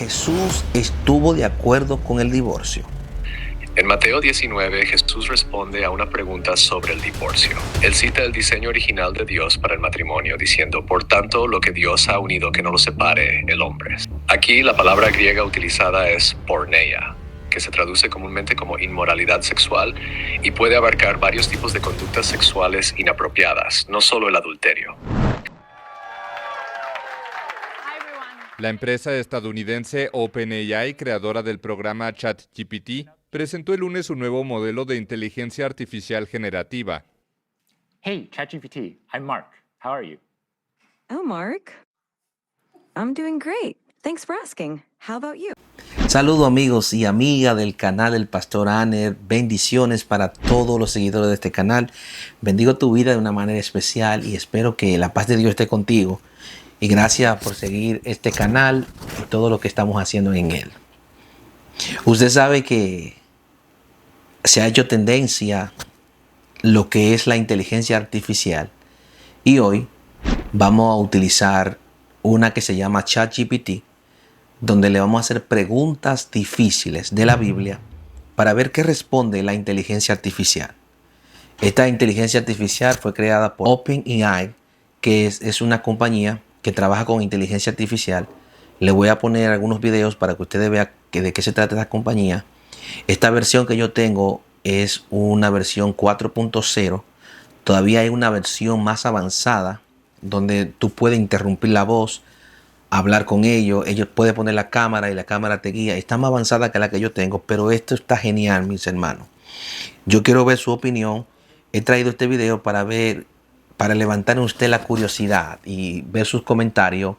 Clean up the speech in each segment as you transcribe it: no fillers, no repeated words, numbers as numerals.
Jesús estuvo de acuerdo con el divorcio. En Mateo 19, Jesús responde a una pregunta sobre el divorcio. Él cita el diseño original de Dios para el matrimonio, diciendo, por tanto, lo que Dios ha unido, que no lo separe el hombre. Aquí la palabra griega utilizada es porneia, que se traduce comúnmente como inmoralidad sexual y puede abarcar varios tipos de conductas sexuales inapropiadas, no solo el adulterio. La empresa estadounidense OpenAI, creadora del programa ChatGPT, presentó el lunes su nuevo modelo de inteligencia artificial generativa. Hey, ChatGPT, I'm Mark. How are you? Oh, Mark. I'm doing great. Thanks for asking. How about you? Saludos amigos y amigas del canal del Pastor Aner. Bendiciones para todos los seguidores de este canal. Bendigo tu vida de una manera especial y espero que la paz de Dios esté contigo. Y gracias por seguir este canal y todo lo que estamos haciendo en él. Usted sabe que se ha hecho tendencia lo que es la inteligencia artificial. Y hoy vamos a utilizar una que se llama ChatGPT, donde le vamos a hacer preguntas difíciles de la Biblia para ver qué responde la inteligencia artificial. Esta inteligencia artificial fue creada por OpenAI, que es una compañía que trabaja con inteligencia artificial. Le voy a poner algunos videos para que ustedes vean de qué se trata esta compañía. Esta versión que yo tengo es una versión 4.0. Todavía hay una versión más avanzada donde tú puedes interrumpir la voz, hablar con ellos pueden poner la cámara y la cámara te guía. Está más avanzada que la que yo tengo, pero esto está genial, mis hermanos. Yo quiero ver su opinión. He traído este video para levantar en usted la curiosidad y ver sus comentarios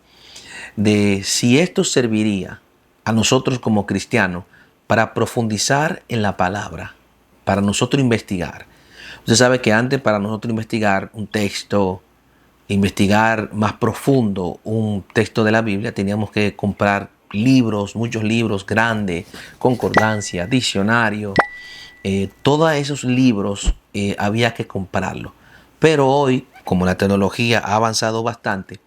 de si esto serviría a nosotros como cristianos para profundizar en la palabra, para nosotros investigar. Usted sabe que antes, para nosotros investigar un texto, investigar más profundo un texto de la Biblia, teníamos que comprar libros, muchos libros grandes, concordancia, diccionario. Todos esos libros había que comprarlos. Pero hoy, como la tecnología ha avanzado bastante,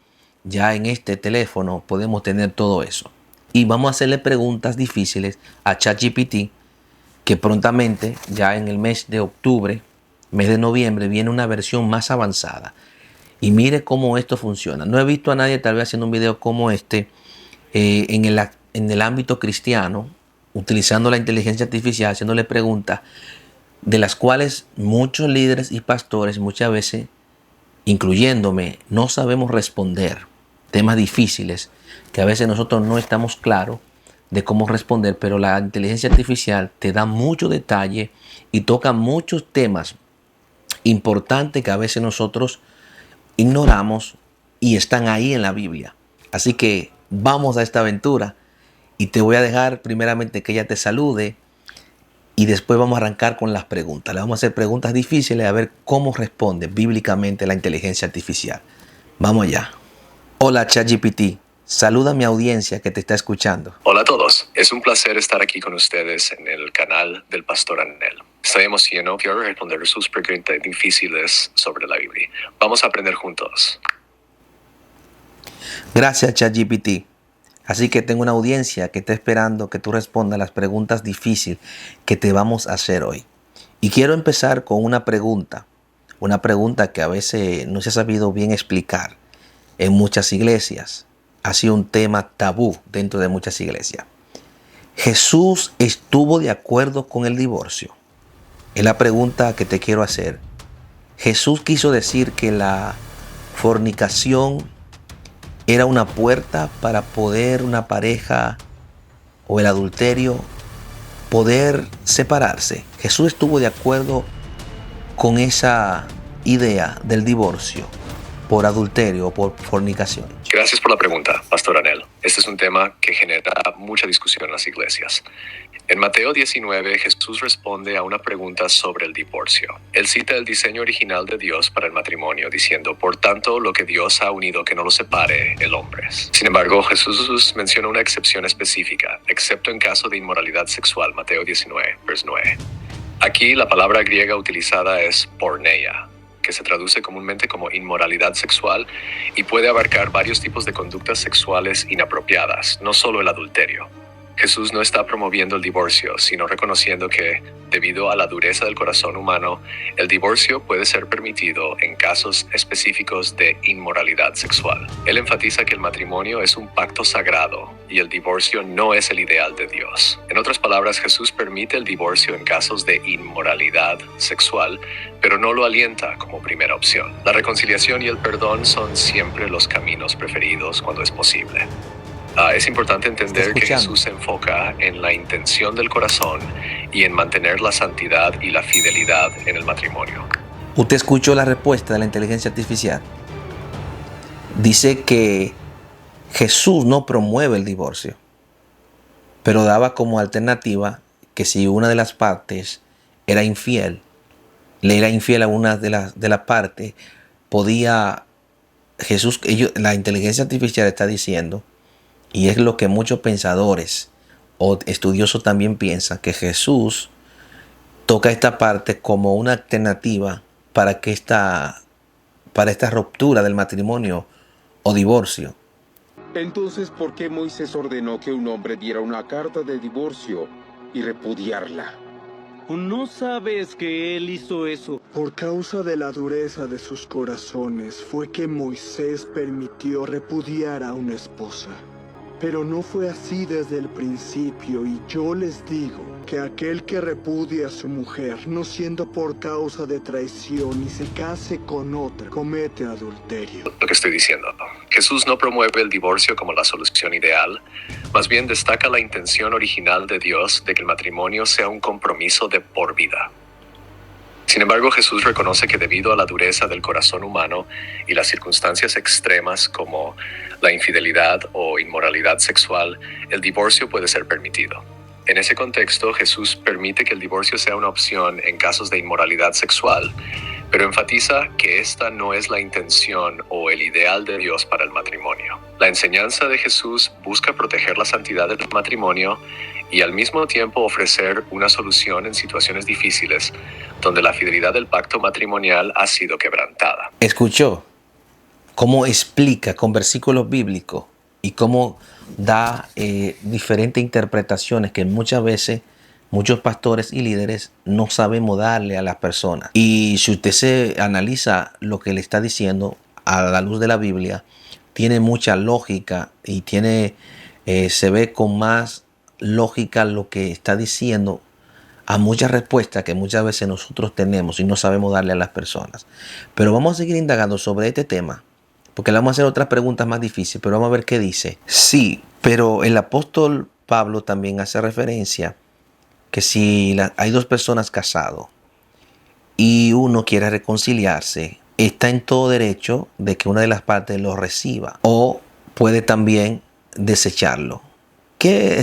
ya en este teléfono podemos tener todo eso. Y vamos a hacerle preguntas difíciles a ChatGPT, que prontamente, ya en el mes de octubre, mes de noviembre, viene una versión más avanzada. Y mire cómo esto funciona. No he visto a nadie tal vez haciendo un video como este en el ámbito cristiano, utilizando la inteligencia artificial, haciéndole preguntas de las cuales muchos líderes y pastores muchas veces, incluyéndome, no sabemos responder. Temas difíciles que a veces nosotros no estamos claros de cómo responder, pero la inteligencia artificial te da mucho detalle y toca muchos temas importantes que a veces nosotros ignoramos y están ahí en la Biblia. Así que vamos a esta aventura y te voy a dejar primeramente que ella te salude y después vamos a arrancar con las preguntas. Le vamos a hacer preguntas difíciles a ver cómo responde bíblicamente la inteligencia artificial. Vamos allá. Hola ChatGPT, saluda a mi audiencia que te está escuchando. Hola a todos, es un placer estar aquí con ustedes en el canal del Pastor Anel. Estoy emocionado, quiero responder sus preguntas difíciles sobre la Biblia. Vamos a aprender juntos. Gracias ChatGPT. Así que tengo una audiencia que está esperando que tú respondas las preguntas difíciles que te vamos a hacer hoy. Y quiero empezar con una pregunta que a veces no se ha sabido bien explicar en muchas iglesias. Ha sido un tema tabú dentro de muchas iglesias. ¿Jesús estuvo de acuerdo con el divorcio? Es la pregunta que te quiero hacer. Jesús quiso decir que la fornicación era una puerta para poder una pareja o el adulterio poder separarse. Jesús estuvo de acuerdo con esa idea del divorcio por adulterio o por fornicación. Gracias por la pregunta, Pastor Anel. Este es un tema que genera mucha discusión en las iglesias. En Mateo 19, Jesús responde a una pregunta sobre el divorcio. Él cita el diseño original de Dios para el matrimonio, diciendo, por tanto, lo que Dios ha unido, que no lo separe el hombre. Sin embargo, Jesús menciona una excepción específica, excepto en caso de inmoralidad sexual, Mateo 19, verso 9. Aquí la palabra griega utilizada es porneia, que se traduce comúnmente como inmoralidad sexual y puede abarcar varios tipos de conductas sexuales inapropiadas, no solo el adulterio. Jesús no está promoviendo el divorcio, sino reconociendo que, debido a la dureza del corazón humano, el divorcio puede ser permitido en casos específicos de inmoralidad sexual. Él enfatiza que el matrimonio es un pacto sagrado y el divorcio no es el ideal de Dios. En otras palabras, Jesús permite el divorcio en casos de inmoralidad sexual, pero no lo alienta como primera opción. La reconciliación y el perdón son siempre los caminos preferidos cuando es posible. Es importante entender que Jesús se enfoca en la intención del corazón y en mantener la santidad y la fidelidad en el matrimonio. Usted escuchó la respuesta de la inteligencia artificial. Dice que Jesús no promueve el divorcio, pero daba como alternativa que si una de las partes era infiel, le era infiel a una de las partes, podía Jesús, la inteligencia artificial está diciendo, y es lo que muchos pensadores o estudiosos también piensan, que Jesús toca esta parte como una alternativa para esta ruptura del matrimonio o divorcio. Entonces, ¿por qué Moisés ordenó que un hombre diera una carta de divorcio y repudiarla? ¿No sabes que él hizo eso? Por causa de la dureza de sus corazones fue que Moisés permitió repudiar a una esposa. Pero no fue así desde el principio, y yo les digo que aquel que repudia a su mujer, no siendo por causa de traición, y se case con otra, comete adulterio. Lo que estoy diciendo, Jesús no promueve el divorcio como la solución ideal, más bien destaca la intención original de Dios de que el matrimonio sea un compromiso de por vida. Sin embargo, Jesús reconoce que debido a la dureza del corazón humano y las circunstancias extremas como la infidelidad o inmoralidad sexual, el divorcio puede ser permitido. En ese contexto, Jesús permite que el divorcio sea una opción en casos de inmoralidad sexual, pero enfatiza que esta no es la intención o el ideal de Dios para el matrimonio. La enseñanza de Jesús busca proteger la santidad del matrimonio y al mismo tiempo ofrecer una solución en situaciones difíciles donde la fidelidad del pacto matrimonial ha sido quebrantada. ¿Escuchó cómo explica con versículos bíblicos y cómo da diferentes interpretaciones que muchas veces muchos pastores y líderes no sabemos darle a las personas? Y si usted se analiza lo que le está diciendo a la luz de la Biblia, tiene mucha lógica y se ve con más lógica lo que está diciendo a muchas respuestas que muchas veces nosotros tenemos y no sabemos darle a las personas. Pero vamos a seguir indagando sobre este tema, porque le vamos a hacer otras preguntas más difíciles, pero vamos a ver qué dice. Sí, pero el apóstol Pablo también hace referencia que si hay dos personas casadas y uno quiere reconciliarse, está en todo derecho de que una de las partes lo reciba, o puede también desecharlo. ¿Qué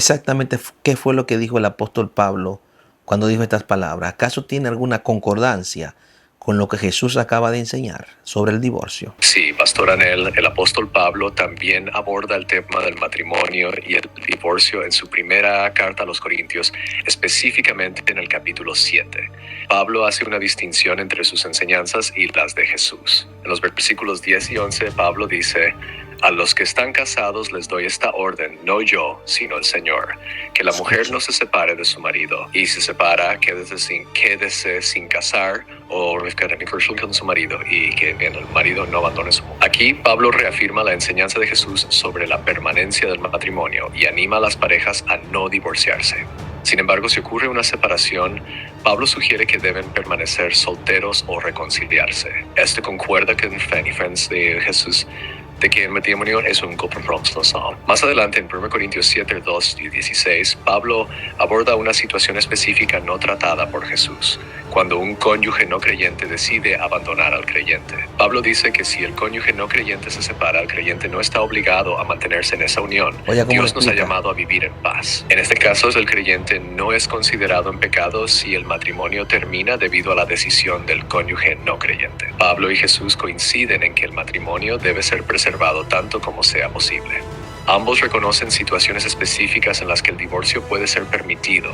fue lo que dijo el apóstol Pablo cuando dijo estas palabras? ¿Acaso tiene alguna concordancia con lo que Jesús acaba de enseñar sobre el divorcio? Sí, Pastor Anel, el apóstol Pablo también aborda el tema del matrimonio y el divorcio en su primera carta a los Corintios, específicamente en el capítulo 7. Pablo hace una distinción entre sus enseñanzas y las de Jesús. En los versículos 10 y 11, Pablo dice: a los que están casados les doy esta orden, no yo, sino el Señor, que la mujer no se separe de su marido, y si se separa, quédese sin casar o con su marido, y que el marido no abandone su mujer. Aquí Pablo reafirma la enseñanza de Jesús sobre la permanencia del matrimonio y anima a las parejas a no divorciarse. Sin embargo, si ocurre una separación, Pablo sugiere que deben permanecer solteros o reconciliarse. Esto concuerda con Fanny Friends de Jesús, de que el matrimonio es un compromiso. Más adelante, en 1 Corintios 7, 2 y 16, Pablo aborda una situación específica no tratada por Jesús, cuando un cónyuge no creyente decide abandonar al creyente. Pablo dice que si el cónyuge no creyente se separa, el creyente no está obligado a mantenerse en esa unión. Dios nos ha llamado a vivir en paz. En este caso, el creyente no es considerado en pecado si el matrimonio termina debido a la decisión del cónyuge no creyente. Pablo y Jesús coinciden en que el matrimonio debe ser preservado tanto como sea posible. Ambos reconocen situaciones específicas en las que el divorcio puede ser permitido,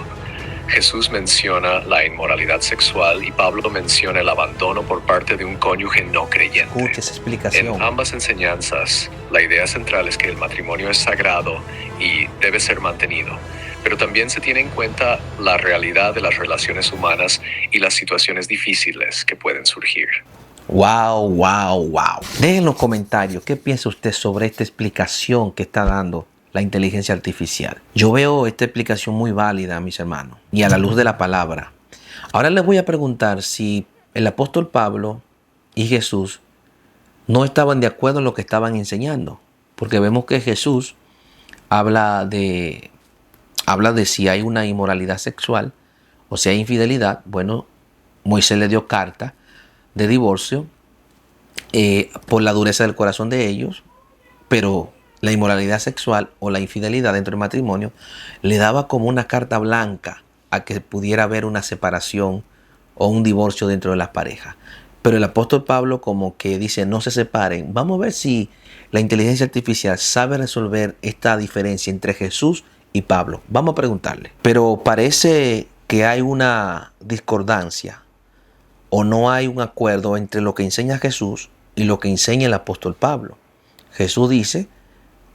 Jesús menciona la inmoralidad sexual y Pablo menciona el abandono por parte de un cónyuge no creyente. Escucha esa explicación. En ambas enseñanzas, la idea central es que el matrimonio es sagrado y debe ser mantenido, pero también se tiene en cuenta la realidad de las relaciones humanas y las situaciones difíciles que pueden surgir. Wow. Dejen en los comentarios qué piensa usted sobre esta explicación que está dando la inteligencia artificial. Yo veo esta explicación muy válida, mis hermanos, y a la luz de la palabra. Ahora les voy a preguntar si el apóstol Pablo y Jesús no estaban de acuerdo en lo que estaban enseñando, porque vemos que Jesús habla de si hay una inmoralidad sexual o si hay infidelidad. Bueno, Moisés le dio carta de divorcio por la dureza del corazón de ellos, pero la inmoralidad sexual o la infidelidad dentro del matrimonio le daba como una carta blanca a que pudiera haber una separación o un divorcio dentro de las parejas. Pero el apóstol Pablo como que dice no se separen. Vamos a ver si la inteligencia artificial sabe resolver esta diferencia entre Jesús y Pablo. Vamos a preguntarle. Pero parece que hay una discordancia o no hay un acuerdo entre lo que enseña Jesús y lo que enseña el apóstol Pablo. Jesús dice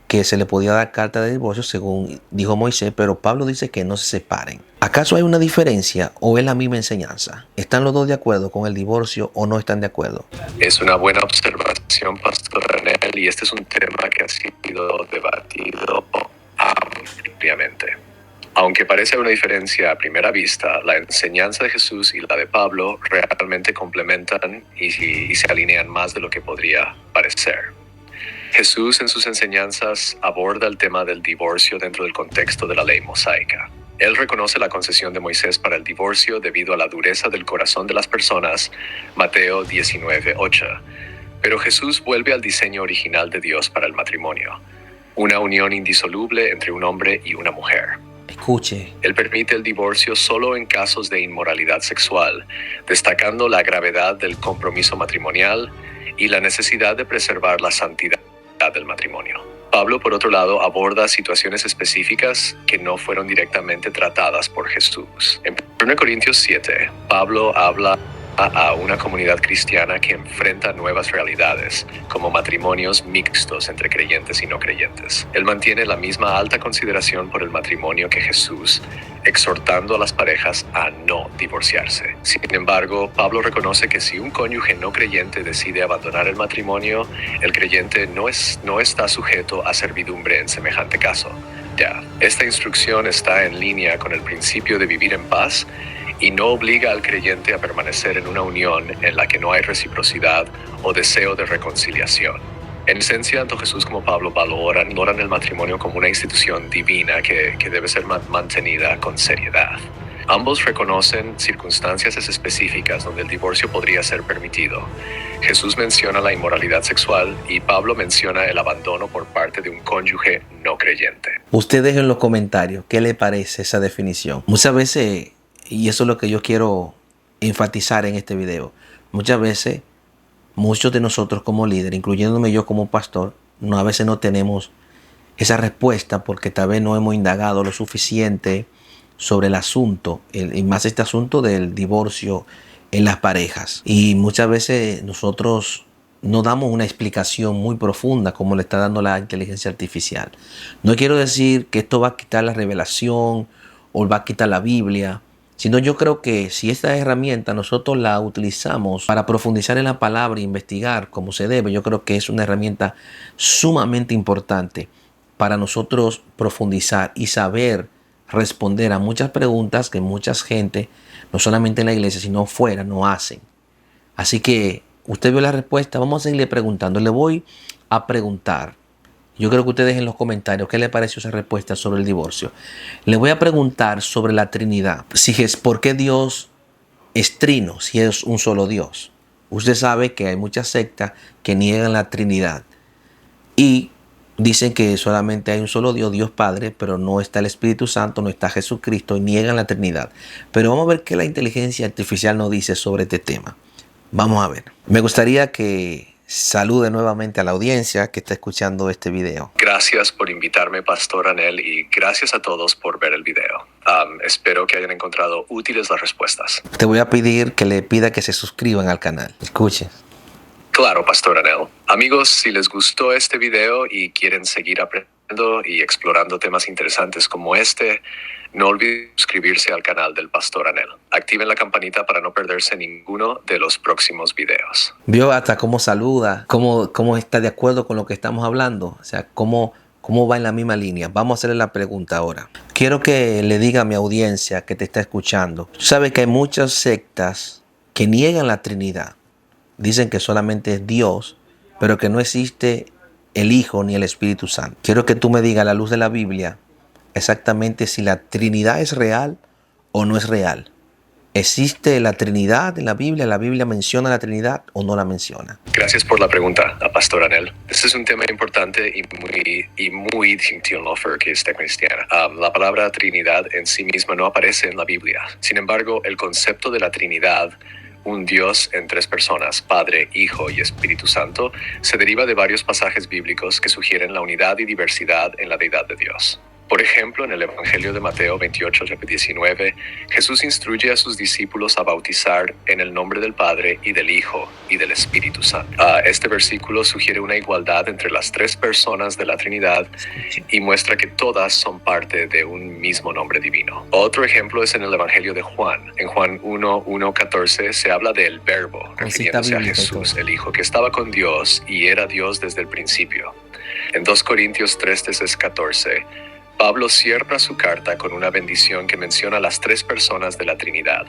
que se le podía dar carta de divorcio según dijo Moisés, pero Pablo dice que no se separen. ¿Acaso hay una diferencia o es la misma enseñanza? ¿Están los dos de acuerdo con el divorcio o no están de acuerdo? Es una buena observación, Pastor Anel, y este es un tema que ha sido debatido ampliamente. Aunque parece una diferencia a primera vista, la enseñanza de Jesús y la de Pablo realmente complementan y se alinean más de lo que podría parecer. Jesús en sus enseñanzas aborda el tema del divorcio dentro del contexto de la ley mosaica. Él reconoce la concesión de Moisés para el divorcio debido a la dureza del corazón de las personas, Mateo 19:8. Pero Jesús vuelve al diseño original de Dios para el matrimonio, una unión indisoluble entre un hombre y una mujer. Escuche. Él permite el divorcio solo en casos de inmoralidad sexual, destacando la gravedad del compromiso matrimonial y la necesidad de preservar la santidad del matrimonio. Pablo, por otro lado, aborda situaciones específicas que no fueron directamente tratadas por Jesús. En 1 Corintios 7, Pablo habla a una comunidad cristiana que enfrenta nuevas realidades, como matrimonios mixtos entre creyentes y no creyentes. Él mantiene la misma alta consideración por el matrimonio que Jesús, exhortando a las parejas a no divorciarse. Sin embargo, Pablo reconoce que si un cónyuge no creyente decide abandonar el matrimonio, el creyente no está sujeto a servidumbre en semejante caso. Esta instrucción está en línea con el principio de vivir en paz y no obliga al creyente a permanecer en una unión en la que no hay reciprocidad o deseo de reconciliación. En esencia, tanto Jesús como Pablo valoran el matrimonio como una institución divina que debe ser mantenida con seriedad. Ambos reconocen circunstancias específicas donde el divorcio podría ser permitido. Jesús menciona la inmoralidad sexual y Pablo menciona el abandono por parte de un cónyuge no creyente. Usted deje en los comentarios qué le parece esa definición. Muchas veces, y eso es lo que yo quiero enfatizar en este video, muchas veces muchos de nosotros como líderes, incluyéndome yo como pastor, a veces no tenemos esa respuesta porque tal vez no hemos indagado lo suficiente sobre el asunto, y más este asunto del divorcio en las parejas. Y muchas veces nosotros no damos una explicación muy profunda como le está dando la inteligencia artificial. No quiero decir que esto va a quitar la revelación o va a quitar la Biblia, sino yo creo que si esta herramienta nosotros la utilizamos para profundizar en la palabra e investigar como se debe, yo creo que es una herramienta sumamente importante para nosotros profundizar y saber responder a muchas preguntas que mucha gente, no solamente en la iglesia, sino fuera, no hacen. Así que usted vio la respuesta, vamos a seguirle preguntando. Le voy a preguntar, yo creo que ustedes dejen en los comentarios qué le pareció esa respuesta sobre el divorcio. Le voy a preguntar sobre la Trinidad. Si es por qué Dios es trino, si es un solo Dios. Usted sabe que hay muchas sectas que niegan la Trinidad y dicen que solamente hay un solo Dios, Dios Padre, pero no está el Espíritu Santo, no está Jesucristo y niegan la Trinidad. Pero vamos a ver qué la inteligencia artificial nos dice sobre este tema. Vamos a ver. Me gustaría que salude nuevamente a la audiencia que está escuchando este video. Gracias por invitarme, Pastor Anel, y gracias a todos por ver el video. Espero que hayan encontrado útiles las respuestas. Te voy a pedir que le pida que se suscriban al canal. Escuchen. Claro, Pastor Anel. Amigos, si les gustó este video y quieren seguir aprendiendo y explorando temas interesantes como este, no olviden suscribirse al canal del Pastor Anel. Activen la campanita para no perderse ninguno de los próximos videos. Vio hasta cómo saluda, cómo está de acuerdo con lo que estamos hablando. O sea, cómo va en la misma línea. Vamos a hacerle la pregunta ahora. Quiero que le diga a mi audiencia que te está escuchando. Tú sabes que hay muchas sectas que niegan la Trinidad. Dicen que solamente es Dios, pero que no existe el Hijo ni el Espíritu Santo. Quiero que tú me digas a la luz de la Biblia exactamente si la Trinidad es real o no es real. ¿Existe la Trinidad en la Biblia? ¿La Biblia menciona la Trinidad o no la menciona? Gracias por la pregunta, Pastor Anel. Este es un tema importante y muy distintivo para que esté cristiana. La palabra Trinidad en sí misma no aparece en la Biblia. Sin embargo, el concepto de la Trinidad, un Dios en tres personas, Padre, Hijo y Espíritu Santo, se deriva de varios pasajes bíblicos que sugieren la unidad y diversidad en la deidad de Dios. Por ejemplo, en el Evangelio de Mateo 28-19, Jesús instruye a sus discípulos a bautizar en el nombre del Padre y del Hijo y del Espíritu Santo. Este versículo sugiere una igualdad entre las tres personas de la Trinidad y muestra que todas son parte de un mismo nombre divino. Otro ejemplo es en el Evangelio de Juan. En Juan 1:14 se habla del Verbo, refiriéndose a Jesús, el Hijo, que estaba con Dios y era Dios desde el principio. En 2 Corintios 3:14, Pablo cierra su carta con una bendición que menciona las tres personas de la Trinidad: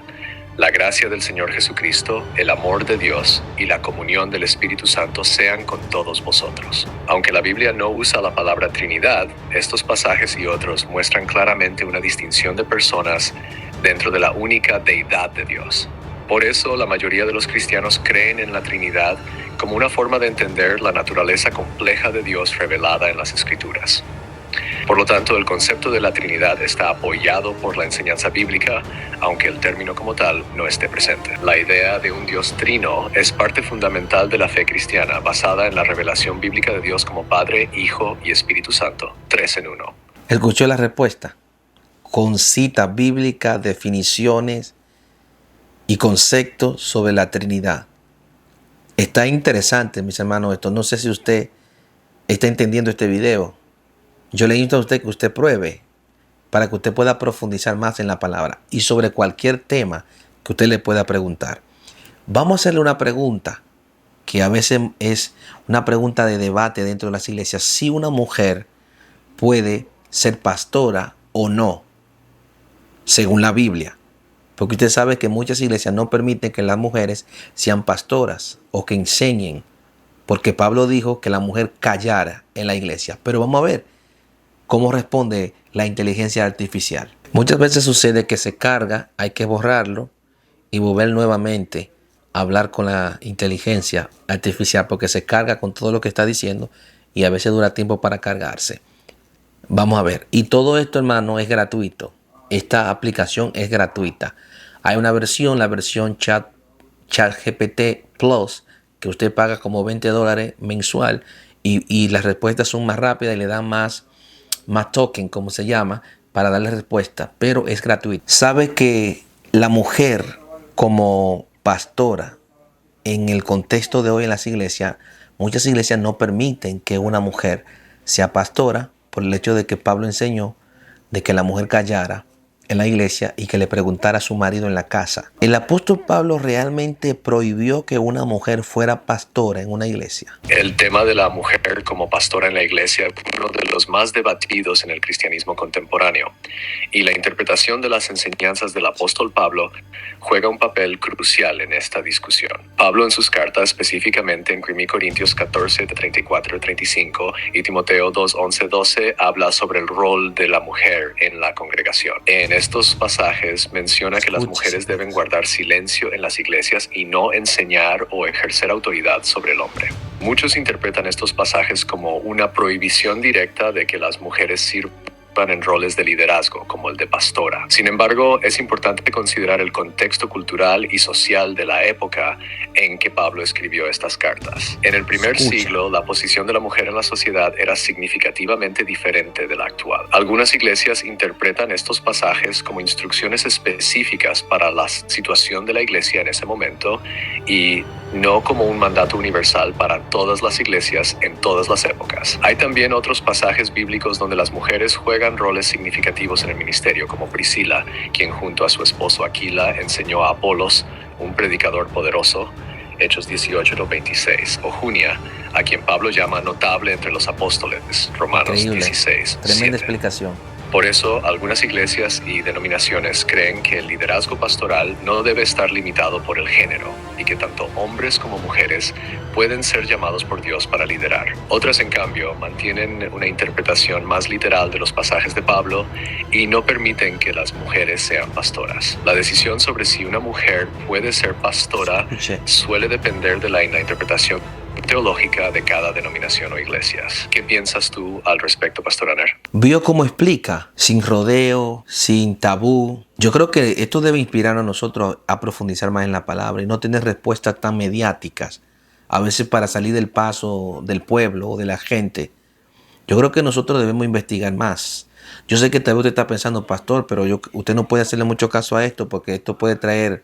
la gracia del Señor Jesucristo, el amor de Dios y la comunión del Espíritu Santo sean con todos vosotros. Aunque la Biblia no usa la palabra Trinidad, estos pasajes y otros muestran claramente una distinción de personas dentro de la única deidad de Dios. Por eso, la mayoría de los cristianos creen en la Trinidad como una forma de entender la naturaleza compleja de Dios revelada en las Escrituras. Por lo tanto, el concepto de la Trinidad está apoyado por la enseñanza bíblica, aunque el término como tal no esté presente. La idea de un Dios trino es parte fundamental de la fe cristiana, basada en la revelación bíblica de Dios como Padre, Hijo y Espíritu Santo, tres en uno. ¿Escuchó la respuesta? Con cita bíblica, definiciones y conceptos sobre la Trinidad. Está interesante, mis hermanos, esto. No sé si usted está entendiendo este video. Yo le invito a usted que usted pruebe para que usted pueda profundizar más en la palabra y sobre cualquier tema que usted le pueda preguntar. Vamos a hacerle una pregunta que a veces es una pregunta de debate dentro de las iglesias. Si una mujer puede ser pastora o no, según la Biblia. Porque usted sabe que muchas iglesias no permiten que las mujeres sean pastoras o que enseñen. Porque Pablo dijo que la mujer callara en la iglesia. Pero vamos a ver cómo responde la inteligencia artificial. Muchas veces sucede que se carga, hay que borrarlo y volver nuevamente a hablar con la inteligencia artificial porque se carga con todo lo que está diciendo y a veces dura tiempo para cargarse. Vamos a ver. Y todo esto, hermano, es gratuito. Esta aplicación es gratuita. Hay una versión, la versión ChatGPT Plus, que usted paga como $20 mensual y las respuestas son más rápidas y le dan más token, como se llama, para darle respuesta, pero es gratuito. Sabe que la mujer como pastora en el contexto de hoy en las iglesias, muchas iglesias no permiten que una mujer sea pastora por el hecho de que Pablo enseñó de que la mujer callara en la iglesia y que le preguntara a su marido en la casa. ¿El apóstol Pablo realmente prohibió que una mujer fuera pastora en una iglesia? El tema de la mujer como pastora en la iglesia es uno de los más debatidos en el cristianismo contemporáneo, y la interpretación de las enseñanzas del apóstol Pablo juega un papel crucial en esta discusión. Pablo en sus cartas, específicamente en 1 Corintios 14, de 34 y 35 y Timoteo 2, 11, 12, habla sobre el rol de la mujer en la congregación. En estos pasajes menciona que las mujeres deben guardar silencio en las iglesias y no enseñar o ejercer autoridad sobre el hombre. Muchos interpretan estos pasajes como una prohibición directa de que las mujeres sirvan en roles de liderazgo, como el de pastora. Sin embargo, es importante considerar el contexto cultural y social de la época en que Pablo escribió estas cartas. En el primer siglo, la posición de la mujer en la sociedad era significativamente diferente de la actual. Algunas iglesias interpretan estos pasajes como instrucciones específicas para la situación de la iglesia en ese momento y no como un mandato universal para todas las iglesias en todas las épocas. Hay también otros pasajes bíblicos donde las mujeres juegan roles significativos en el ministerio, como Priscila, quien junto a su esposo Aquila enseñó a Apolos, un predicador poderoso, Hechos 18:26, o Junia, a quien Pablo llama notable entre los apóstoles, Romanos 16. Tremenda explicación. Por eso, algunas iglesias y denominaciones creen que el liderazgo pastoral no debe estar limitado por el género y que tanto hombres como mujeres pueden ser llamados por Dios para liderar. Otras, en cambio, mantienen una interpretación más literal de los pasajes de Pablo y no permiten que las mujeres sean pastoras. La decisión sobre si una mujer puede ser pastora suele depender de la interpretación teológica de cada denominación o iglesias. ¿Qué piensas tú al respecto, Pastor Aner? Vio cómo explica, sin rodeo, sin tabú. Yo creo que esto debe inspirar a nosotros a profundizar más en la palabra y no tener respuestas tan mediáticas, a veces para salir del paso del pueblo o de la gente. Yo creo que nosotros debemos investigar más. Yo sé que tal vez usted está pensando, pastor, pero usted no puede hacerle mucho caso a esto porque esto puede traer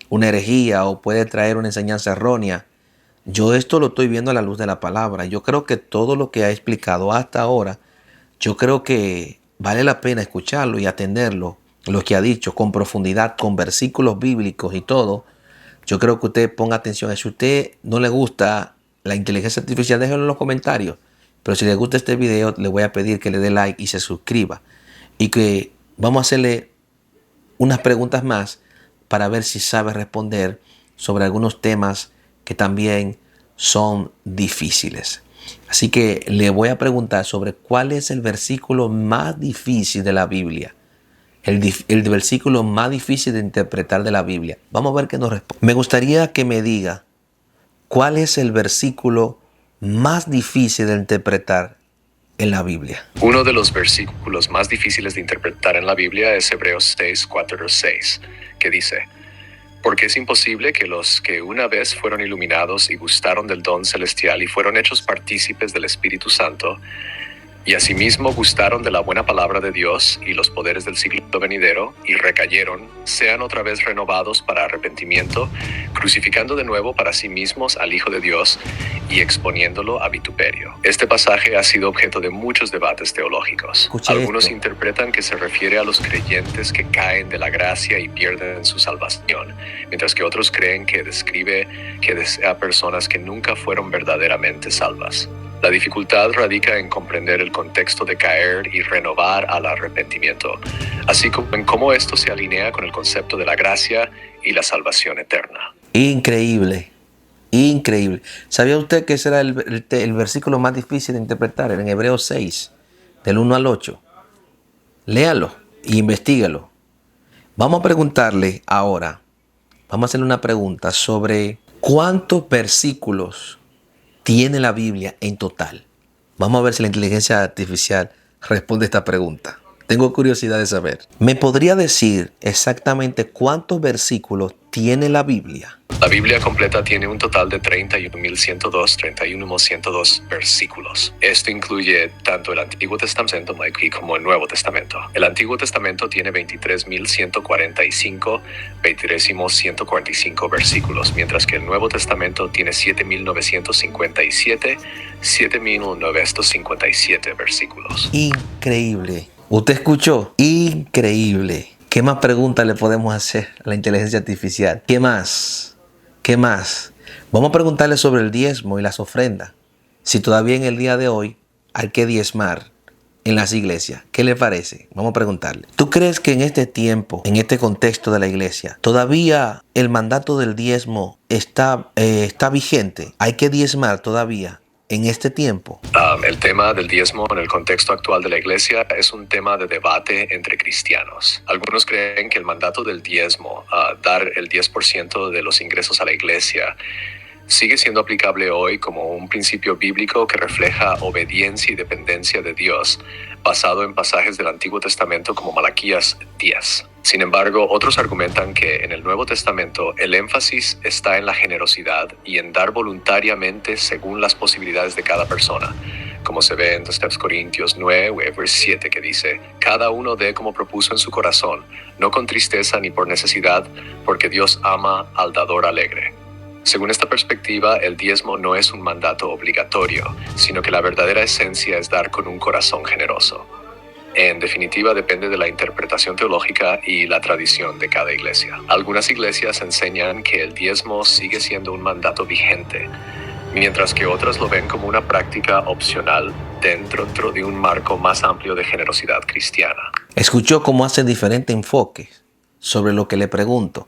una herejía o puede traer una enseñanza errónea. Yo esto lo estoy viendo a la luz de la palabra. Yo creo que todo lo que ha explicado hasta ahora, yo creo que vale la pena escucharlo y atenderlo, lo que ha dicho con profundidad, con versículos bíblicos y todo. Yo creo que usted ponga atención. Si a usted no le gusta la inteligencia artificial, déjelo en los comentarios. Pero si le gusta este video, le voy a pedir que le dé like y se suscriba. Y que vamos a hacerle unas preguntas más para ver si sabe responder sobre algunos temas que también son difíciles. Así que le voy a preguntar sobre cuál es el versículo más difícil de la Biblia. El versículo más difícil de interpretar de la Biblia. Vamos a ver qué nos responde. Me gustaría que me diga cuál es el versículo más difícil de interpretar en la Biblia. Uno de los versículos más difíciles de interpretar en la Biblia es Hebreos 6:4-6, que dice: porque es imposible que los que una vez fueron iluminados y gustaron del don celestial y fueron hechos partícipes del Espíritu Santo, y asimismo gustaron de la buena palabra de Dios y los poderes del siglo venidero, y recayeron, sean otra vez renovados para arrepentimiento, crucificando de nuevo para sí mismos al Hijo de Dios y exponiéndolo a vituperio. Este pasaje ha sido objeto de muchos debates teológicos. Algunos interpretan que se refiere a los creyentes que caen de la gracia y pierden su salvación, mientras que otros creen que describe a personas que nunca fueron verdaderamente salvas. La dificultad radica en comprender el contexto de caer y renovar al arrepentimiento, así como en cómo esto se alinea con el concepto de la gracia y la salvación eterna. Increíble, increíble. ¿Sabía usted que ese era el versículo más difícil de interpretar? En Hebreos 6, del 1 al 8. Léalo e investígalo. Vamos a preguntarle ahora, vamos a hacerle una pregunta sobre cuántos versículos tiene la Biblia en total. Vamos a ver si la inteligencia artificial responde esta pregunta. Tengo curiosidad de saber. ¿Me podría decir exactamente cuántos versículos tiene la Biblia? La Biblia completa tiene un total de 31.102 versículos. Esto incluye tanto el Antiguo Testamento como el Nuevo Testamento. El Antiguo Testamento tiene 23.145 versículos, mientras que el Nuevo Testamento tiene 7.957 versículos. Increíble. ¿Usted escuchó? Increíble. ¿Qué más preguntas le podemos hacer a la inteligencia artificial? ¿Qué más? ¿Qué más? Vamos a preguntarle sobre el diezmo y las ofrendas. Si todavía en el día de hoy hay que diezmar en las iglesias. ¿Qué le parece? Vamos a preguntarle. ¿Tú crees que en este tiempo, en este contexto de la iglesia, todavía el mandato del diezmo está vigente? ¿Hay que diezmar todavía en este tiempo? El tema del diezmo en el contexto actual de la iglesia es un tema de debate entre cristianos. Algunos creen que el mandato del diezmo, dar el 10% de los ingresos a la iglesia, sigue siendo aplicable hoy como un principio bíblico que refleja obediencia y dependencia de Dios, basado en pasajes del Antiguo Testamento como Malaquías 10. Sin embargo, otros argumentan que en el Nuevo Testamento el énfasis está en la generosidad y en dar voluntariamente según las posibilidades de cada persona, como se ve en 2 Corintios 9, versículo 7, que dice: cada uno dé como propuso en su corazón, no con tristeza ni por necesidad, porque Dios ama al dador alegre. Según esta perspectiva, el diezmo no es un mandato obligatorio, sino que la verdadera esencia es dar con un corazón generoso. En definitiva, depende de la interpretación teológica y la tradición de cada iglesia. Algunas iglesias enseñan que el diezmo sigue siendo un mandato vigente, mientras que otras lo ven como una práctica opcional dentro de un marco más amplio de generosidad cristiana. Escuchó cómo hace diferentes enfoques sobre lo que le pregunto.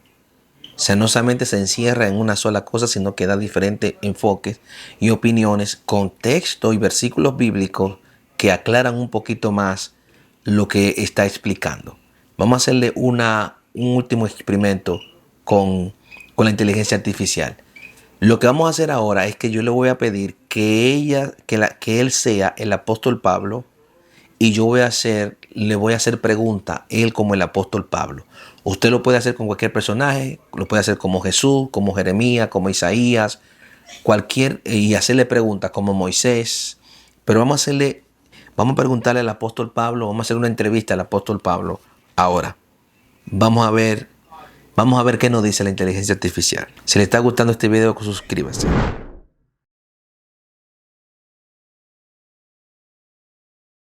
O sea, no solamente se encierra en una sola cosa, sino que da diferentes enfoques y opiniones con texto y versículos bíblicos que aclaran un poquito más lo que está explicando. Vamos a hacerle un último experimento con la inteligencia artificial. Lo que vamos a hacer ahora es que yo le voy a pedir que él sea el apóstol Pablo, y le voy a hacer preguntas, él como el apóstol Pablo. Usted lo puede hacer con cualquier personaje, lo puede hacer como Jesús, como Jeremías, como Isaías, y hacerle preguntas como Moisés. Pero vamos a preguntarle al apóstol Pablo, vamos a hacer una entrevista al apóstol Pablo. Ahora, vamos a ver qué nos dice la inteligencia artificial. Si le está gustando este video, suscríbase.